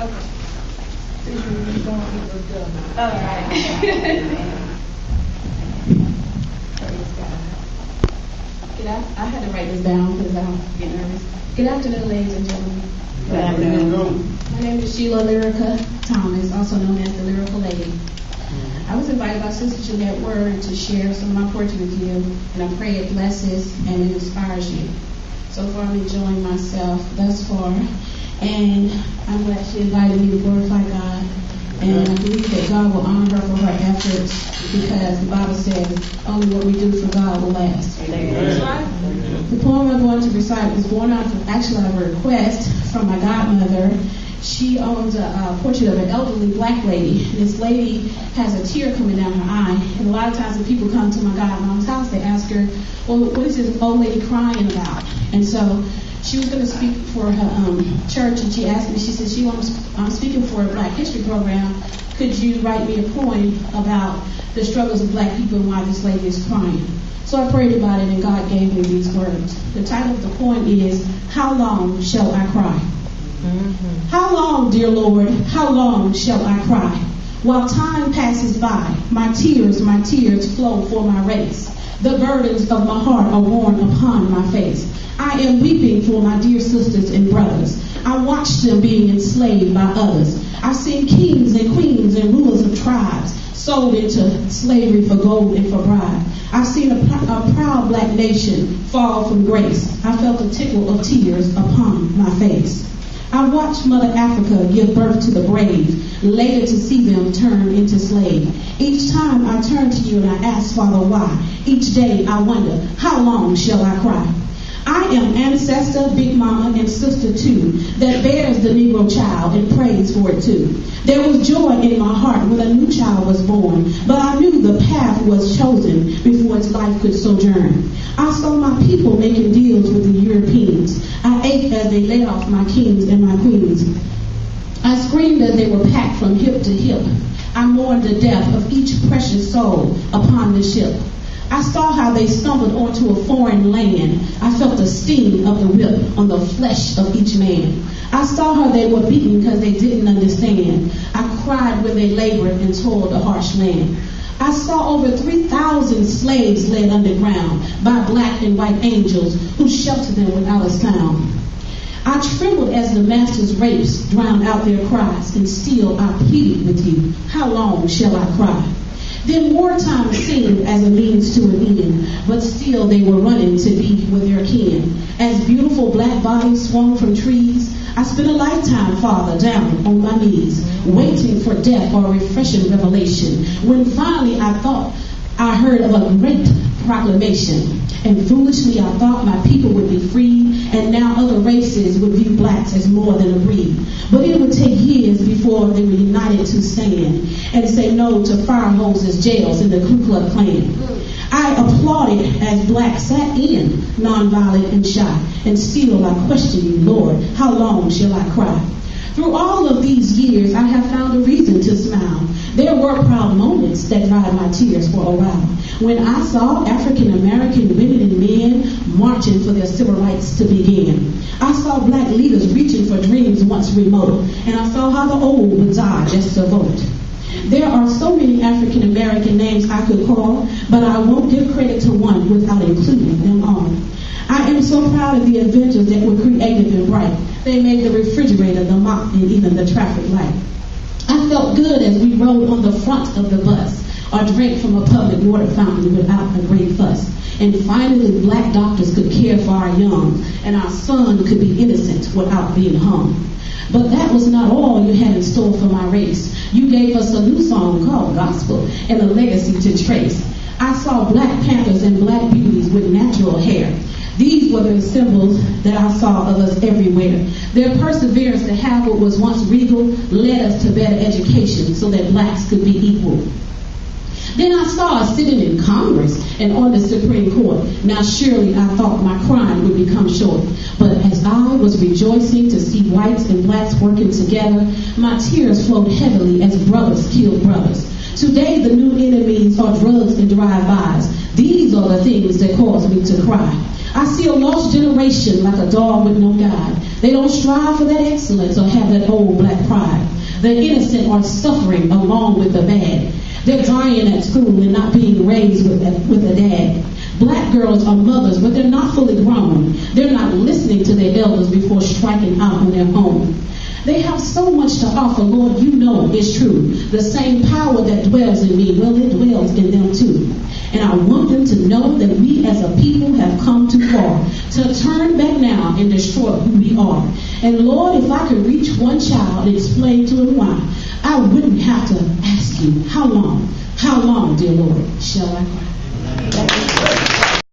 All right. I had to write this down because I get nervous. Good afternoon, ladies and gentlemen. Good afternoon. My name is Alyrica Thomas, also known as the Lyrical Lady. I was invited by Sister Jeanette Word to share some of my poetry with you, and I pray it blesses and it inspires you. So far, I'm enjoying myself thus far, and I'm glad she invited me to glorify God. And I believe that God will honor her for her efforts, because the Bible says only what we do for God will last. That's right. The poem I'm going to recite was born out of actually of a request from my godmother. She owns a portrait of an elderly black lady. This lady has a tear coming down her eye. And a lot of times when people come to my godmom's house, they ask her, well, what is this old lady crying about? And so she was going to speak for her church, and she asked me, she said, I'm speaking for a Black History program. Could you write me a poem about the struggles of black people and why this lady is crying? So I prayed about it, and God gave me these words. The title of the poem is, How Long Shall I Cry? Mm-hmm. How long, dear Lord, how long shall I cry? While time passes by, my tears flow for my race. The burdens of my heart are worn upon my face. I am weeping for my dear sisters and brothers. I watch them being enslaved by others. I've seen kings and queens and rulers of tribes sold into slavery for gold and for bribe. I've seen a proud black nation fall from grace. I felt a tickle of tears upon my face. I watched Mother Africa give birth to the brave, later to see them turn into slave. Each time I turn to you and I ask, Father, why? Each day I wonder, how long shall I cry? I am ancestor, big mama, and sister too, that bears the Negro child and prays for it too. There was joy in my heart when a new child was born, but I knew the path was chosen before its life could sojourn. I saw my people making deals with the Europeans. I ached as they laid off my kings and my queens. I screamed as they were packed from hip to hip. I mourned the death of each precious soul upon the ship. I saw how they stumbled onto a foreign land. I felt the sting of the whip on the flesh of each man. I saw how they were beaten because they didn't understand. I cried when they labored and toiled the harsh land. I saw over 3,000 slaves led underground by black and white angels who sheltered them without a sound. I trembled as the master's rapes drowned out their cries, and still I pleaded with you, how long shall I cry? Then wartime seemed as a means to an end, but still they were running to be with their kin. As beautiful black bodies swung from trees, I spent a lifetime, Father, down on my knees, waiting for death or a refreshing revelation, when finally I thought I heard of a great proclamation. And foolishly I thought my people would be freed, and now other races would view blacks as more than a breed. But it would take years before they were united to stand and say no to fire hoses, jails, and the Ku Klux Klan. I applauded as blacks sat in, nonviolent and shy, and still I question you, Lord, how long shall I cry? Through all of these years, I have found a reason to smile. There were proud moments that dried my tears for a while. When I saw African American women and men marching for their civil rights to begin. I saw black leaders reaching for dreams once remote, and I saw how the old would die just to vote. There are so many African American names I could call, but I won't give credit to one without including them all. I am so proud of the inventions that were creative and bright. They made the refrigerator, the mop, and even the traffic light. I felt good as we rode on the front of the bus or drank from a public water fountain without a great fuss. And finally, black doctors could care for our young, and our son could be innocent without being hung. But that was not all you had in store for my race. You gave us a new song called Gospel and a legacy to trace. I saw black panthers and black beauties with natural hair. These were the symbols that I saw of us everywhere. Their perseverance to have what was once regal led us to better education so that blacks could be equal. Then I saw us sitting in Congress and on the Supreme Court. Now surely I thought my crime would become short. But as I was rejoicing to see whites and blacks working together, my tears flowed heavily as brothers killed brothers. Today the new enemies are drugs and drive-bys. These are the things that cause me to cry. I see a lost generation like a dog with no guide. They don't strive for that excellence or have that old black pride. The innocent are suffering along with the bad. They're dying at school and not being raised with a dad. Black girls are mothers, but they're not fully grown. They're not listening to their elders before striking out on their own. They have so much to offer, Lord, you know it's true. The same power that dwells in me, well, it dwells in them too. And I want them to know that we as a people have come too far to turn back now and destroy who we are. And Lord, if I could reach one child and explain to him why, I wouldn't have to ask you, how long, dear Lord, shall I cry?